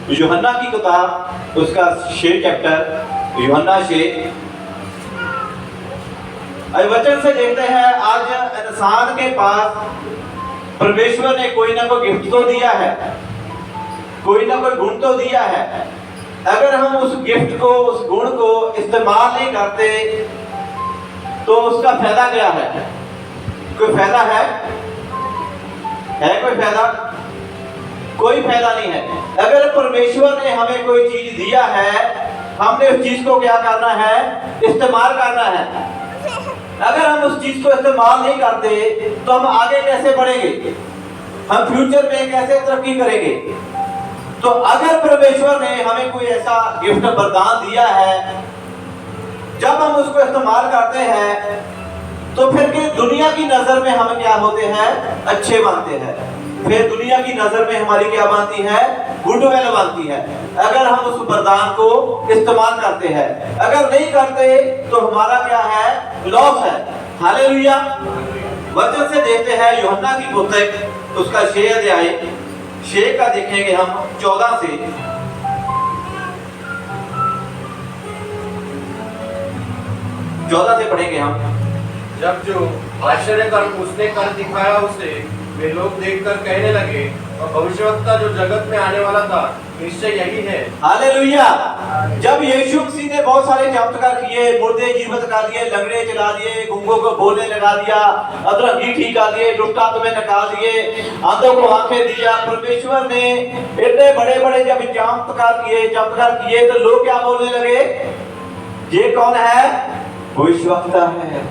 यूहन्ना की किताब उसका 6 चैप्टर, यूहन्ना 6 वचन से देखते हैं। आज इंसान के पास परमेश्वर ने कोई ना कोई गिफ्ट तो दिया है, कोई ना कोई गुण तो दिया है। अगर हम उस गिफ्ट को, उस गुण को इस्तेमाल नहीं करते तो उसका फायदा क्या है? कोई फायदा है कोई फायदा? कोई फायदा नहीं है। अगर परमेश्वर ने हमें कोई चीज दिया है, हमने उस चीज को क्या करना है? इस्तेमाल करना है। अगर हम उस चीज को इस्तेमाल नहीं करते तो हम आगे कैसे बढ़ेंगे? हम फ्यूचर में कैसे तरक्की करेंगे? तो अगर परमेश्वर ने हमें कोई ऐसा गिफ्ट वरदान दिया है, जब हम उसको इस्तेमाल करते हैं तो फिर दुनिया की नजर में हम क्या होते हैं? अच्छे बनते हैं। फिर दुनिया की नजर में हमारी क्या बनती है? गुडविल बनती है, अगर हम उस वरदान को इस्तेमाल करते हैं। अगर नहीं करते तो हमारा क्या है? लॉस है। हालेलुया। वचन से देखते हैं यूहन्ना की पुस्तक उसका 6 अध्याय 6 का देखेंगे हम 14 से। पढ़ेंगे हम। जब जो आश्चर्य कर्म उसने कर दिखाया उसे वे लोग देखकर कहने लगे, और भविष्यवक्ता जो जगत में आने वाला था निश्चय यही है। हालेलुया। जब यीशु मसीह ने बहुत सारे चमत्कार किए, मुर्दे जीवित कर दिए, लंगड़े चला दिए, गूंगों को बोलने लगा दिया, अधरंगी ठीक कर दिए, दुष्ट आत्माएं निकाल दिए, आंधों को आंखें दिया, परमेश्वर ने इतने बड़े बड़े जब चमत्कार किए तो लोग क्या बोलने लगे? ये कौन है? भविष्यवक्ता है,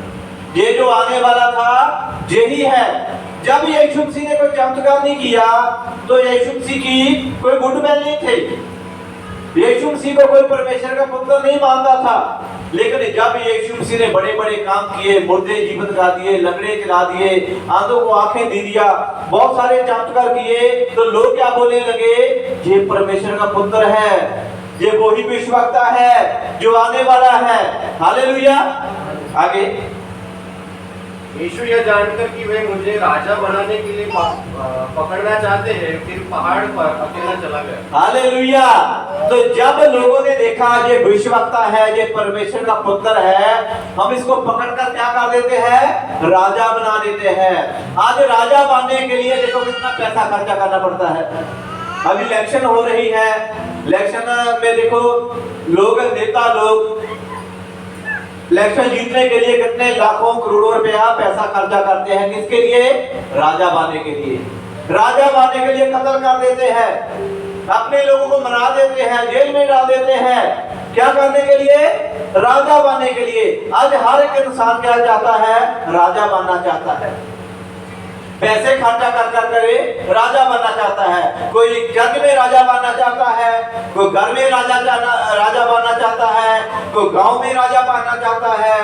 ये जो आने वाला था यही है। जब यीशु मसीह ने कोई चमत्कार नहीं किया तो यीशु मसीह की कोई गुडविल नहीं थे। यीशु मसीह को कोई परमेश्वर का पुत्र नहीं मानता था। लेकिन जब यीशु मसीह ने बड़े बड़े काम किए, मुर्दे जीवित करा दिए, लंगड़े चला दिए, आंधों को आंखें दे दिया, बहुत सारे चमत्कार किए, तो लोग क्या बोलने लगे? ये परमेश्वर का पुत्र है, ये वही भविष्यवक्ता है जो आने वाला है। हालेलुया। आगे यीशु यह जानकर कि वे मुझे राजा बनाने के लिए पकड़ना चाहते हैं, फिर पहाड़ पर अकेला चला गया। हालेलुया। तो जब लोगों ने देखा ये भविष्यवक्ता है, ये परमेश्वर का पुत्र है, हम इसको पकड़कर क्या कर देते हैं? राजा बना देते हैं। आज राजा बनने के लिए देखो कितना पैसा खर्चा करना पड़ता है। अभी इलेक्शन हो रही है, इलेक्शन में देखो लोग, नेता लोग इलेक्शन जीतने के लिए कितने लाखों करोड़ों रुपया पैसा खर्चा करते हैं। किसके लिए? राजा बनने के लिए। राजा बनने के लिए कत्ल कर देते हैं, अपने लोगों को मरा देते हैं, जेल में डाल देते हैं। क्या करने के लिए? राजा बनने के लिए। आज हर एक इंसान क्या चाहता है? राजा बनना चाहता है। पैसे खर्चा कर कर करे राजा बनना चाहता है। कोई जग में राजा बनना चाहता है, कोई घर में राजा बनना चाहता है, कोई गांव में राजा बनना चाहता है।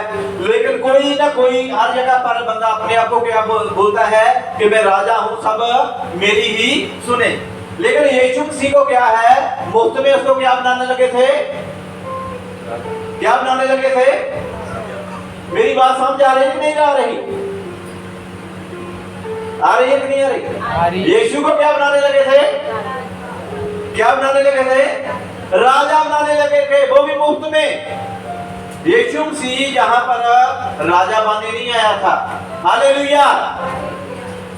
लेकिन कोई ना कोई हर जगह पर बंदा अपने आप को क्या बोलता है कि मैं राजा हूं, सब मेरी ही सुने। लेकिन यीशु मसीह को क्या है? मुफ्त में उसको क्या बनाने लगे थे? क्या बनाने लगे थे? मेरी बात समझ आ रही कि नहीं आ रही? आ रही है कि नहीं आ रही? यीशु को क्या बनाने लगे थे? क्या बनाने लगे थे? राजा बनाने लगे थे, वो भी मुफ्त में। यीशु मसीह यहाँ पर राजा बनने नहीं आया था। हालेलुया।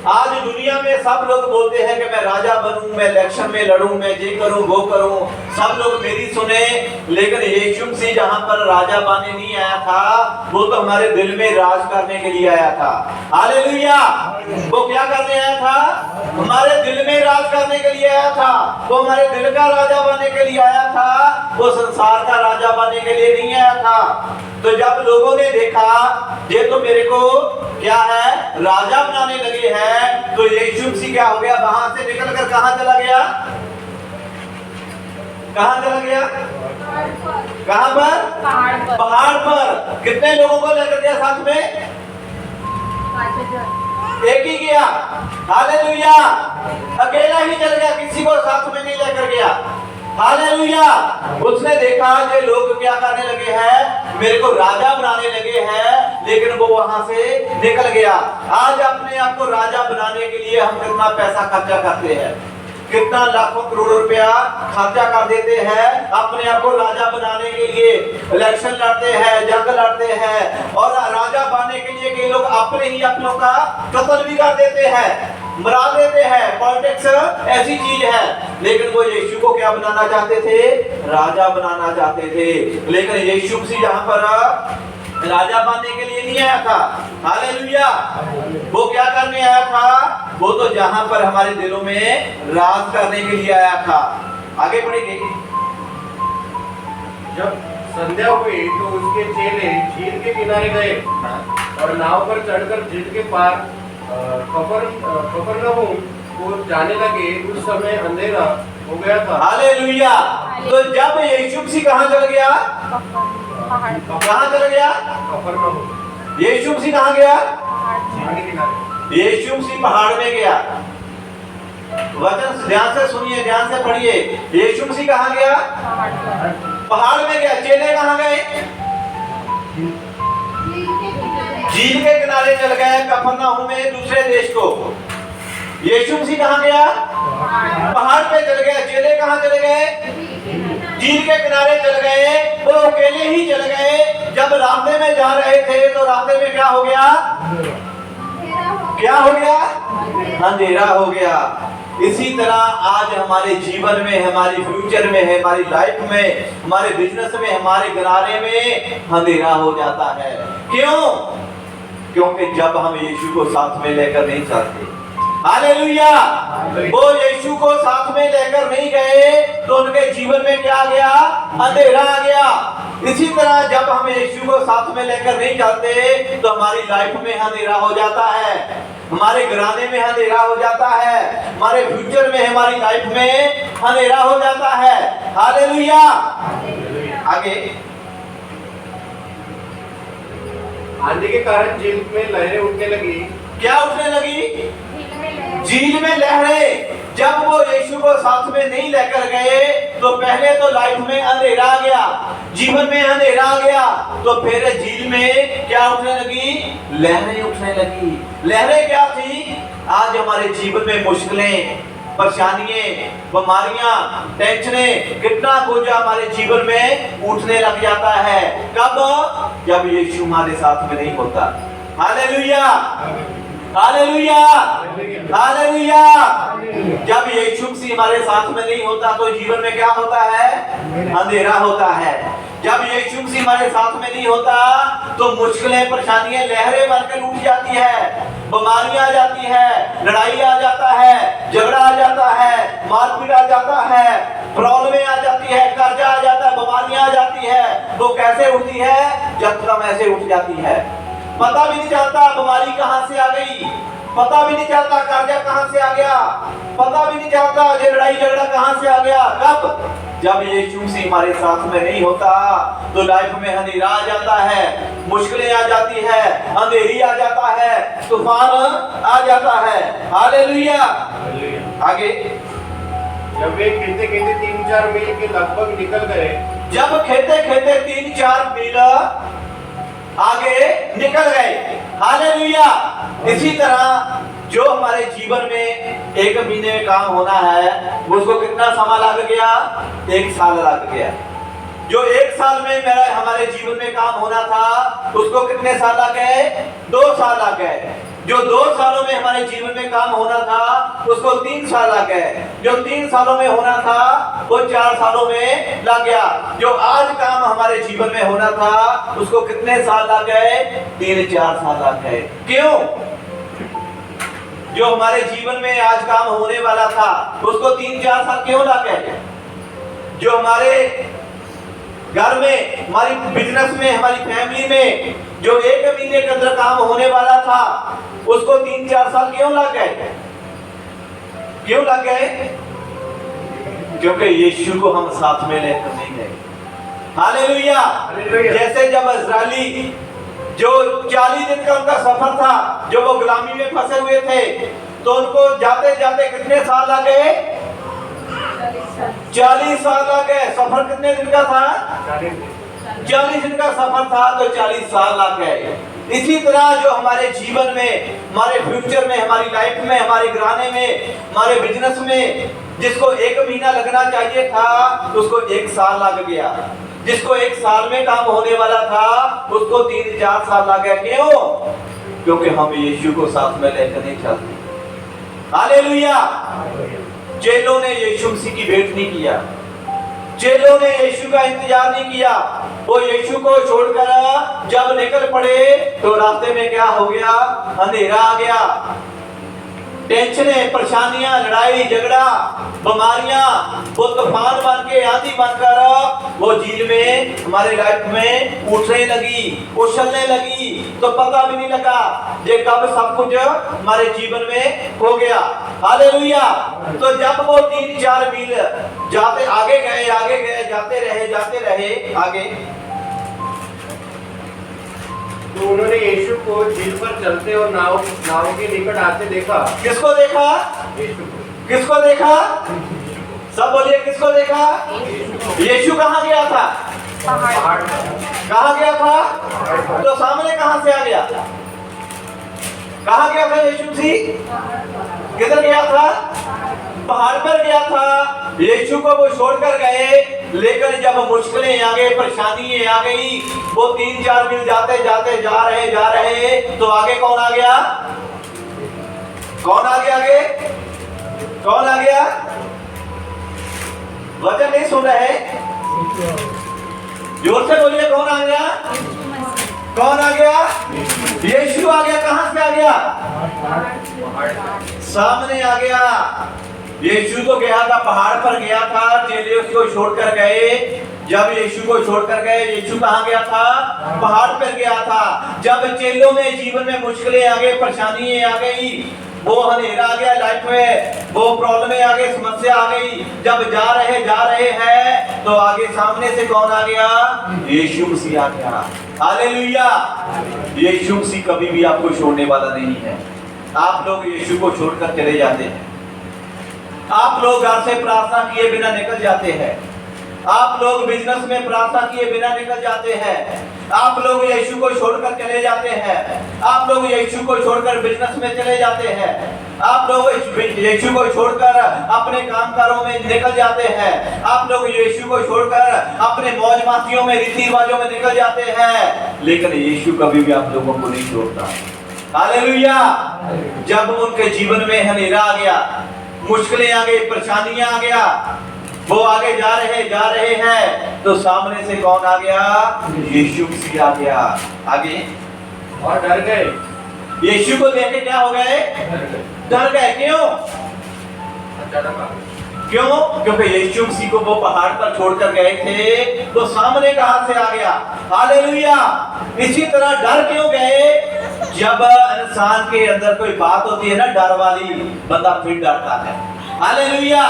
आज दुनिया में सब लोग बोलते हैं कि मैं राजा बनूं, मैं इलेक्शन में लड़ूं, मैं ये करूं, वो करूं, सब लोग मेरी सुने। लेकिन यीशु मसीह जहां पर राजा बनने नहीं आया था, वो तो हमारे दिल में राज करने के लिए आया था। हालेलुया। वो क्या करने आया था? हमारे दिल में राज करने के लिए आया था। वो हमारे दिल का राजा बनने के लिए आया था, वो संसार का राजा बनने के लिए नहीं आया था। तो जब लोगों ने देखा ये तो मेरे को क्या है? राजा बनाने लगे हैं, तो यीशु मसीह क्या हो गया? वहां से निकलकर कहां चला गया? कहां चला गया? कहां पर? पहाड़ पर। कितने लोगों को लेकर गया साथ में? एक ही गया। हालेलुया। अकेला ही चल गया, किसी को साथ में नहीं लेकर गया। हालेलुया। उसने देखा ये लोग क्या करने लगे हैं? मेरे को राजा बनाने लगे हैं, लेकिन वो वहां से निकल गया। आज अपने आप को राजा बनाने के लिए हम कितना पैसा खर्चा करते हैं। कितना लाखों करोड़ों रुपया खर्चा कर देते हैं अपने आप को राजा बनाने के लिए। इलेक्शन लड़ते हैं, जंग लड़ते हैं और राजा बनने के लिए कई लोग अपने ही अपनों का कत्ल भी कर देते हैं, मरा देते हैं। पॉलिटिक्स ऐसी चीज है। लेकिन वो यीशु को क्या बनाना चाहते थे? राजा बनाना चाहते थे। लेकिन यीशु मसीह यहाँ पर राजा बनने के लिए नहीं आया था। हालेलुया। वो क्या करने आया था? वो तो जहां पर हमारे दिलों में राज करने के लिए आया था। आगे बढ़ेंगे। जब संध्या हुई तो उसके चेले झील के किनारे गए और नाव पर चढ़कर झील के पार कफरनहूम को जाने लगे। उस समय अंधेरा हो गया था। हालेलुया। तो जब यीशु मसीह कहां चल गया? कहां चल गया? कफरनहूम। यीशु मसीह कहां गया? झील के किनारे। यीशु मसीह पहाड़ में गया। वचन ध्यान से सुनिए, ध्यान से पढ़िए। यीशु मसीह कहां गया? पहाड़ में गया। चेले कहां गए? झील के किनारे चल गए, कफरनहूम में, दूसरे देश को। यीशु मसीह कहां गया? पहाड़ पे चल गए। चेले कहां चले गए? झील के किनारे चल गए। वो अकेले ही चल गए। जब रास्ते में जा रहे थे तो रास्ते में क्या हो गया? क्या हो गया? अंधेरा हो गया। इसी तरह आज हमारे जीवन में, हमारी फ्यूचर में, हमारी लाइफ में, हमारे बिजनेस में, हमारे घराने में अंधेरा हो जाता है। क्यों? क्योंकि जब हम यीशु को साथ में लेकर नहीं चलते। हालेलुया। वो यीशु को साथ में लेकर नहीं गए तो उनके जीवन में क्या आ गया? अंधेरा आ गया। इसी तरह जब हम यीशु को साथ में लेकर नहीं चलते तो हमारी लाइफ में अंधेरा हो जाता है, हमारे घराने में अंधेरा हो जाता है, हमारे फ्यूचर में, हमारी लाइफ में अंधेरा हो जाता है। हालेलुया। आगे। आंधी के कारण झील में लहरें उठने लगी। क्या उठने लगी? झील में लहरें। जब वो यीशु को साथ में नहीं लेकर गए तो पहले तो लाइफ में अंधेरा आ गया, जीवन में अंधेरा आ गया। तो फिर झील में क्या उठने लगी? लहरें उठने लगी। लहरें क्या थी? आज हमारे जीवन में मुश्किलें, परेशानियां, बीमारियां, टेंशनें, कितना कुछ हमारे जीवन में उठने लग जाता है। कब? जब यीशु हमारे साथ में नहीं होता। हालेलुया। हालेलुया। हालेलुया। जब यीशु मसीह हमारे साथ में नहीं होता तो जीवन में क्या होता है? अंधेरा होता है। जब यीशु मसीह हमारे साथ में नहीं होता तो मुश्किलें, परेशानियां लहरें बनकर उठ जाती है, बीमारियां आ जाती है, लड़ाई आ जाता है, झगड़ा आ जाता है, मारपीट आ जाता है, प्रॉब्लमें आ जाती है, कर्जा आ जाता है, बीमारियां आ जाती है। तो कैसे उठती है? यकदम ऐसे उठ जाती है। पता भी नहीं चलता बीमारी कहां से आ गई, पता भी नहीं चलता कर्जा कहां से आ गया, पता भी नहीं चलता ये लड़ाई झगड़ा कहां से आ गया। कब? जब यीशु मसीह हमारे साथ में नहीं होता तो लाइफ में अंधेरा आ जाता है, मुश्किलें आ जाती है, अंधेरी आ जाता है, तूफान आ जाता है। हालेलुया। आगे। जब वे खेते खेते 3-4 मील के लगभग निकल गए। जब खेते खेते 3-4 मील आगे निकल गए। हालेलुया। इसी तरह जो हमारे जीवन में 1 महीने में काम होना है उसको कितना समय लग गया? 1 साल लग गया। जो 1 साल में मेरा हमारे जीवन में काम होना था उसको कितने साल लग गए? 2 साल लग गए। जो 2 सालों में हमारे जीवन में काम होना था उसको 3 साल लग गए। जो 3 सालों में होना था वो 4 सालों में लग गया। जो आज काम हमारे जीवन में होना था उसको कितने साल लग गए? 3-4 साल लग गए। क्यों? जो हमारे जीवन में आज काम होने वाला था उसको 3-4 साल क्यों लग गए? जो हमारे घर में, हमारी बिजनेस में, हमारी फैमिली में जो 1 महीने के अंदर काम होने वाला था उसको 3-4 साल क्यों लग गए? क्यों लग गए? क्योंकि यीशु को हम साथ में लेकर नहीं गए। हालेलुया। जैसे जब इस्राएली जो 40 दिन का उनका सफर था, जो वो गुलामी में फंसे हुए थे, तो उनको जाते जाते कितने साल लग गए? 40 साल लग गए। सफर कितने दिन का था? 40 दिन का सफर था तो 40 साल लग गए। इसी तरह जो हमारे जीवन में, हमारे फ्यूचर में, हमारी लाइफ में, हमारे घराने में, हमारे बिजनेस में, जिसको 1 महीना लगना चाहिए था उसको 1 साल लग गया, जिसको 1 साल में काम होने वाला था उसको 3-4 साल लग गया। क्यों? क्योंकि हम यीशु को साथ में लेकर नहीं चलते। हालेलुया। चेलों ने यीशु मसीह की भेंट नहीं किया, चेलों ने यीशु का इंतजार नहीं किया। वो यीशु को छोड़कर जब निकल पड़े तो रास्ते में क्या हो गया? अंधेरा आ गया, टेंशनें, परेशानियां, लड़ाई झगड़ा, बीमारियां, वो तूफान बन के, आंधी बनकर वो झील में हमारे लाइफ में उठने लगी, उछलने लगी, तो पता भी नहीं लगा ये कब सब कुछ हमारे जीवन में हो गया। हालेलुया। तो जब वो 3-4 मील जाते आगे गए, जाते रहे आगे, तो उन्होंने यीशु को झील पर चलते और नाव के निकट आते देखा। किसको देखा? यीशु को। किसको देखा? सब बोलिए, किसको देखा? यीशु कहाँ गया था? पहाड़। कहाँ गया था? तो सामने कहाँ से आ गया? कहाँ गया था यीशु मसीह? किधर गया था? पहाड़ पर गया था। यीशु को वो छोड़कर गए, लेकिन जब मुश्किलें आ गई, परेशानी आ गई, वो 3-4 मील जाते जा रहे तो आगे कौन आ गया? कौन आ गया आगे? कौन आ गया? वचन नहीं सुन रहे? जोर से बोलिए, कौन आ गया? कौन आ गया? यीशु आ गया। कहां से आ गया? सामने आ गया। यीशु तो गया था, पहाड़ पर गया था, चेले उसको छोड़कर गए। जब यीशु को छोड़कर गए, यीशु कहां गया था? पहाड़ पर गया था। जब चेलों में जीवन में मुश्किलें आ गई, परेशानी आ गई, वो अंधेरा आ गया लाइफ में, वो प्रॉब्लम आ गई, समस्या आ गई, जब जा रहे हैं तो आगे सामने से कौन आ गया? यीशु मसीह आ गया। हालेलुया। यीशु मसीह कभी भी आपको छोड़ने वाला नहीं है। आप लोग यीशु को छोड़कर चले जाते हैं, आप लोग घर से प्रार्थना किए बिना निकल जाते हैं, आप लोग बिजनेस में प्रार्थना किए बिना निकल जाते हैं, आप लोग यीशु को छोड़कर चले जाते हैं, आप लोग यीशु को छोड़कर बिजनेस में चले जाते हैं, आप लोग यीशु को छोड़कर अपने कामकारों में निकल जाते हैं, आप लोग यीशु को छोड़कर अपने मौज मस्तियों में, रीति रिवाजों में निकल जाते हैं, लेकिन यीशु कभी भी आप लोगों को नहीं छोड़ता। हालेलुया। जब उनके जीवन में अंधेरा आ गया, मुश्किलें आ गई, परेशानियां आ गया, वो आगे जा रहे हैं तो सामने से कौन आ गया? यीशु मसीह आ गया। आगे और डर गए। यीशु को देख के क्या हो गए? डर गए। क्यों? क्यों? क्योंकि यीशु मसीह को वो पहाड़ पर छोड़कर गए थे, तो सामने कहां से आ गया? हालेलुया। इसी तरह डर क्यों गए? जब इंसान के अंदर कोई बात होती है ना डर वाली, बंदा फिर डरता है। हालेलुया।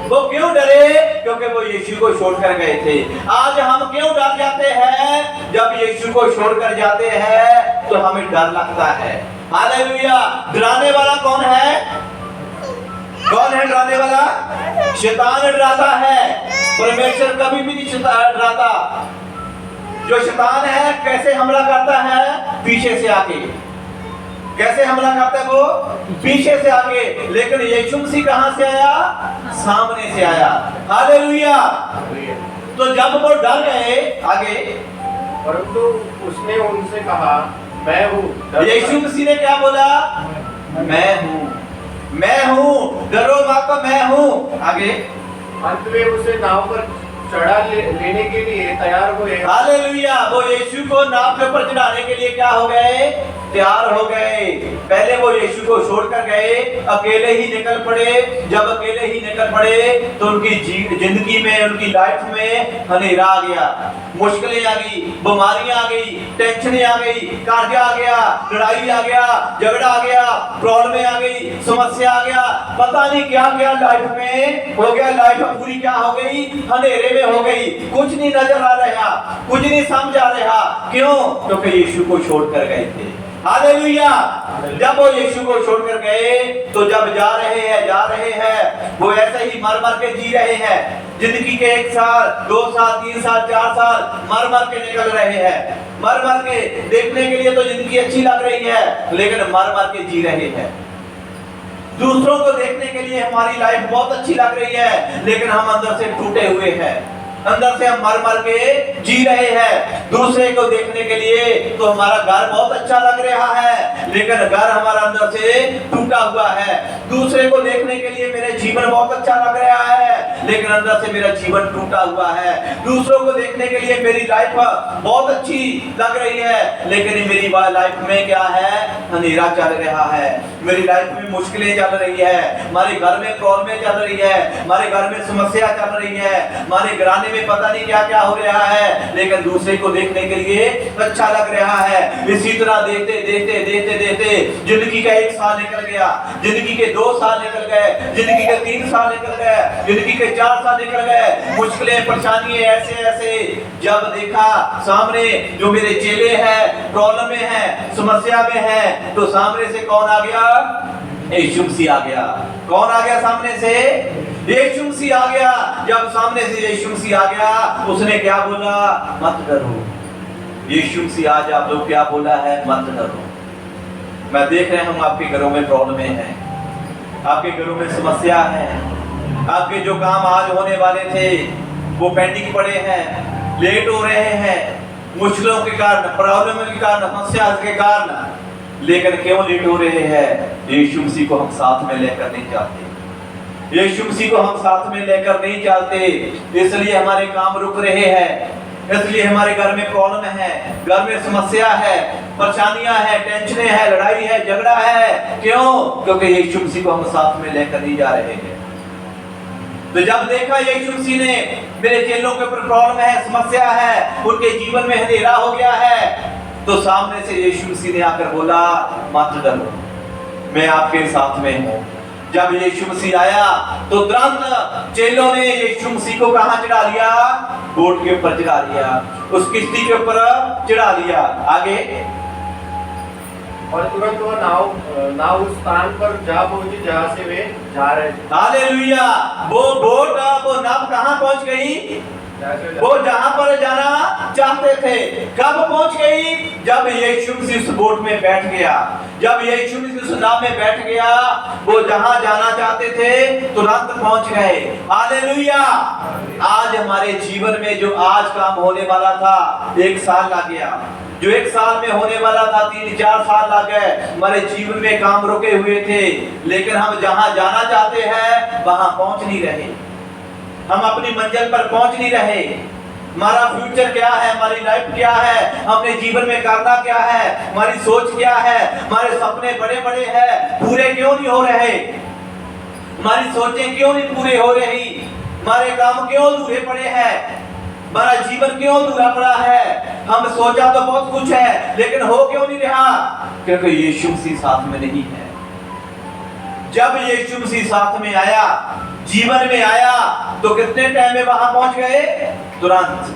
वो क्यों डरे? क्योंकि वो यीशु को छोड़कर गए थे। आज हम क्यों डर जाते हैं? जब यीशु को छोड़कर जाते हैं तो हमें डर लगता है। हालेलुया। डराने वाला कौन है? कौन है डराने वाला? शैतान डराता है, परमेश्वर कभी भी नहीं डराता। जो शैतान है कैसे हमला करता है? पीछे से आके। कैसे हमला करता है वो? पीछे से आके। लेकिन यीशु मसीह कहां से आया? सामने से आया। हालेलुया। तो जब वो डर गए, आगे, परंतु उसने उनसे कहा, मैं हूँ। यीशु मसीह ने क्या बोला? मैं हूँ, मैं हूँ, डरो मत, मैं हूँ। आगे, अंत में उसे नाव पर चढ़ा लेने के लिए तैयार हुए। हालेलुया। वो यीशु को नाव के ऊपर चढ़ाने के लिए क्या हो गए? तैयार हो गए। पहले वो यीशु को छोड़कर गए, अकेले ही निकल पड़े। जब अकेले ही निकल पड़े तो उनकी जिंदगी में, उनकी लाइफ में अंधेरा आ गया, मुश्किलें आ गई, बीमारियां आ गई, टेंशन आ गई, कर्जा आ गया, लड़ाई आ गया, झगड़ा आ गया, प्रॉब्लम आ गई, समस्या आ गया, पता नहीं क्या क्या लाइफ में हो गया। लाइफ पूरी क्या हो गई? अंधेरे में हो गई। कुछ नहीं नजर आ रहा, कुछ नहीं समझ आ रहा। क्यों? क्योंकि यीशु को छोड़कर गए थे। हालेलुया। जब वो यीशु को छोड़कर गए तो जब जा रहे हैं वो ऐसे ही मर मर के जी रहे हैं। जिंदगी के 1 साल 2 साल 3 साल 4 साल मर मर के निकल रहे हैं। मर मर के देखने के लिए तो जिंदगी अच्छी लग रही है, लेकिन मर मर के जी रहे हैं। दूसरों को देखने के लिए हमारी लाइफ बहुत अच्छी लग रही है, लेकिन हम अंदर से टूटे हुए हैं। अंदर से हम मर मर के जी रहे हैं। दूसरे को देखने के लिए तो हमारा घर बहुत अच्छा लग रहा है, लेकिन घर हमारा अंदर से टूटा हुआ है। दूसरे को देखने के लिए मेरे जीवन बहुत अच्छा लग रहा है, लेकिन अंदर से मेरा जीवन टूटा हुआ है। दूसरों को देखने के लिए मेरी लाइफ बहुत अच्छी लग रही है, लेकिन मेरी लाइफ में क्या है, अंधेरा चल रहा है। मेरी लाइफ में मुश्किलें चल रही है, हमारे घर में प्रॉब्लम चल रही है, हमारे घर में समस्या चल रही है, हमारे घराने में पता नहीं क्या क्या हो रहा है, लेकिन दूसरे को देखने के लिए अच्छा लग रहा है। इसी तरह देखते देखते देखते देखते जिंदगी का 1 साल निकल गया, जिंदगी के 2 साल निकल गए, जिंदगी के 3 साल निकल गए, जिंदगी के 4 साल निकल गए। मुश्किलें परेशानियां ऐसे ऐसे, जब देखा सामने जो मेरे चेले हैं प्रॉब्लम में है, समस्या में है, तो सामने से कौन आ गया? यीशु मसीह आ गया। कौन आ गया सामने से? यीशु मसीह आ गया। जब सामने से यीशु मसीह आ गया, उसने क्या बोला? मत डरो। यीशु मसीह आज आप लोग क्या बोला है? मत डरो। मैं देख रहे हूं आपके घरों में प्रॉब्लम है, आपके घरों में समस्या है, आपके जो काम आज होने वाले थे वो पेंडिंग पड़े हैं, लेट हो रहे हैं, मुश्किलों के कारण, प्रॉब्लम के कारण, समस्या के कारण। लेकिन क्यों लेट हो रहे हैं? यीशु मसीह को हम साथ में लेकर नहीं जाते। यीशु मसीह को हम साथ में लेकर नहीं चलते, इसलिए हमारे काम रुक रहे हैं, इसलिए हमारे घर में प्रॉब्लम है, घर में समस्या है, परेशानियां है, टेंशनें है, लड़ाई है, झगड़ा है। क्यों? क्योंकि यीशु मसीह को हम साथ में लेकर नहीं जा रहे हैं। तो जब देखा यीशु मसीह ने मेरे चेलों के ऊपर प्रॉब्लम है, समस्या है, उनके जीवन में अंधेरा हो गया है, तो सामने से यीशु मसीह ने आकर बोला, मत डरो, मैं आपके साथ में हूं। जब यीशु मसीह आया तो तुरंत चेलों ने यीशु मसीह को कहां चढ़ा लिया? बोट के ऊपर चढ़ा लिया, उस किश्ती के ऊपर चढ़ा लिया। आगे, और तुरंत वह नाव उस स्थान पर जा पहुंची जहां से वे जा रहे थे। हालेलुया। वो बोट, वो नाव कहां पहुंच गई? वो जहां पर जाना चाहते थे। कब पहुंच गई? जब यीशु मसीह उस बोट में बैठ गया, जब यीशु मसीह उस नाव में बैठ गया, वो जहां जाना चाहते थे तुरंत पहुंच गए। हालेलुया। आज हमारे जीवन में जो आज काम होने वाला था 1 साल लग गया, जो 1 साल में होने वाला था 3-4 साल लग गए। हमारे जीवन में काम रुके हुए थे, लेकिन हम जहां जाना चाहते हैं वहां पहुंच नहीं रहे, हम अपनी मंजिल पर पहुंच नहीं रहे। हमारा फ्यूचर क्या है, हमारी लाइफ क्या है, हमने जीवन में करना क्या है, हमारी सोच क्या है, हमारे सपने बड़े बड़े हैं, पूरे क्यों नहीं हो रहे? हमारी सोचें क्यों नहीं पूरे हो रही? हमारे काम क्यों अधूरे पड़े हैं? हमारा जीवन क्यों अधूरा पड़ा है? हम सोचा तो बहुत कुछ है, लेकिन हो क्यों नहीं रहा? क्योंकि यीशु मसीह साथ में नहीं है। जब यीशु मसीह साथ में आया, जीवन में आया, तो कितने टाइम में वहां पहुंच गए? तुरंत।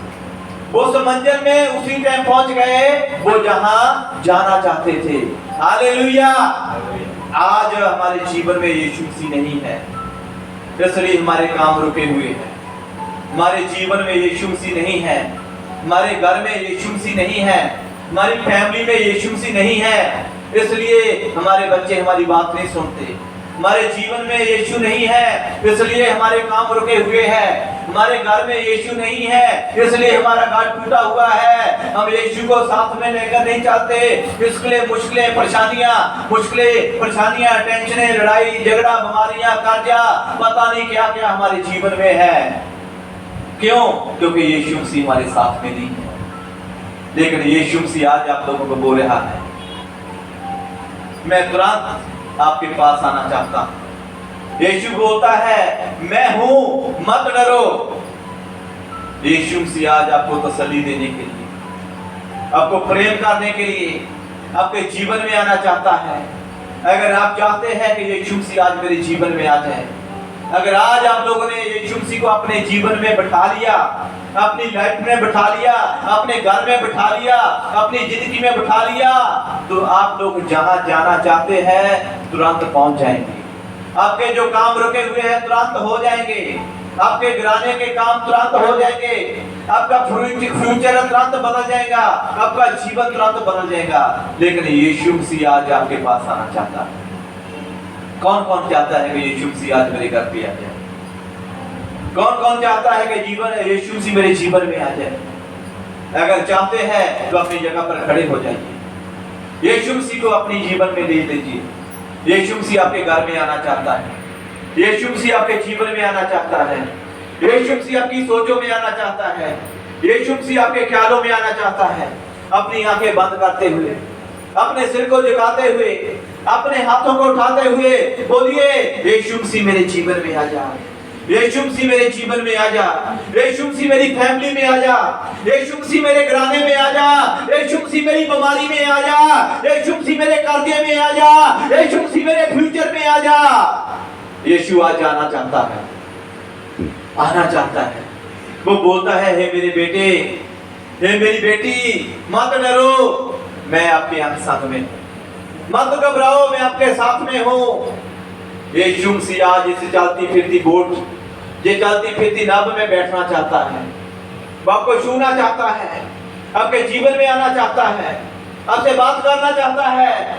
वो उस मंजिल में उसी टाइम पहुंच गए, वो जहां जाना चाहते थे। हालेलुया। आज हमारे जीवन में यीशु मसीह नहीं है, इसलिए हमारे काम रुके हुए हैं। हमारे जीवन में यीशु मसीह नहीं है, हमारे घर में यीशु मसीह नहीं है, हमारी फैमिली में यीशु मसीह नहीं है, इसलिए हमारे बच्चे हमारी बात नहीं सुनते। हमारे जीवन में यीशु नहीं है, इसलिए हमारे काम रुके हुए हैं। हमारे घर में यीशु नहीं है, इसलिए हमारा घर टूटा हुआ है। हम यीशु को साथ में लेकर नहीं चलते, इसलिए मुश्किलें परेशानियां, टेंशनें, लड़ाई झगड़ा, बीमारियां, कर्जा, पता नहीं क्या क्या हमारे जीवन में है। क्यों? क्योंकि यीशु मसीह हमारे साथ में नहीं है। लेकिन यीशु मसीह आज आप लोगों को बोल रहा है, मैं तुरंत आपके पास आना चाहता हूं। यीशु बोलता है, मैं हूं, मत डरो। यीशु मसीह आज आपको तसल्ली देने के लिए, आपको प्रेम करने के लिए आपके जीवन में आना चाहता है। अगर आप चाहते हैं कि यीशु मसीह आज मेरे जीवन में आ जाए, अगर आज आप लोगों ने यीशु मसीह को अपने जीवन में बैठा लिया, अपनी लाइफ में बैठा लिया, अपने घर में बैठा लिया, अपनी जिंदगी में बैठा लिया, तो आप लोग जहां जाना चाहते हैं तुरंत पहुंच जाएंगे। आपके जो काम रुके हुए हैं तुरंत हो जाएंगे। आपके गिराने के काम तुरंत हो जाएंगे, आपका फ्यूचर तुरंत बदल जाएगा, आपका जीवन तुरंत बदल जाएगा। लेकिन यीशु मसीह आज आपके पास आना चाहता है। कौन कौन चाहता है कि यीशु मसीह आज मेरे घर पे आ जाए? कौन कौन चाहता है कि यीशु मसीह मेरे जीवन में आ जाए? अगर चाहते हैं तो अपनी जगह पर खड़े हो जाइए, यीशु मसीह को अपनी जीवन में ले लीजिए। यीशु मसीह आपके घर में आना चाहता है, यीशु मसीह आपके जीवन में आना चाहता है, यीशु मसीह आपकी सोचों में आना चाहता है, यीशु मसीह आपके ख्यालों में आना चाहता है। अपनी आंखें बंद करते हुए, अपने सिर को झुकाते हुए, अपने हाथों को उठाते हुए बोलिए, यीशु मसीह मेरे जीवन में आ जा, यीशु मसीह मेरे जीवन में आ जा, यीशु मसीह मेरी फैमिली में आ जा, यीशु मसीह मेरे घराने में आ जा, यीशु मसीह मेरी बीमारी में आ जा, यीशु मसीह मेरे कर्जे में आ जा, यीशु मसीह मेरे फ्यूचर में आ जा। यीशु आज आना चाहता है, आना चाहता है। वो बोलता है, हे मेरे बेटे, हे मेरी बेटी, मत डरो, मैं आपके संग में, मत घबराओ, मैं आपके साथ में हूं। यीशु मसीह आज इस चलती फिरती बोट, ये चलती फिरती नाव में बैठना चाहता है, वो आपको छूना चाहता है, आपके जीवन में आना चाहता है, आपसे बात करना चाहता है।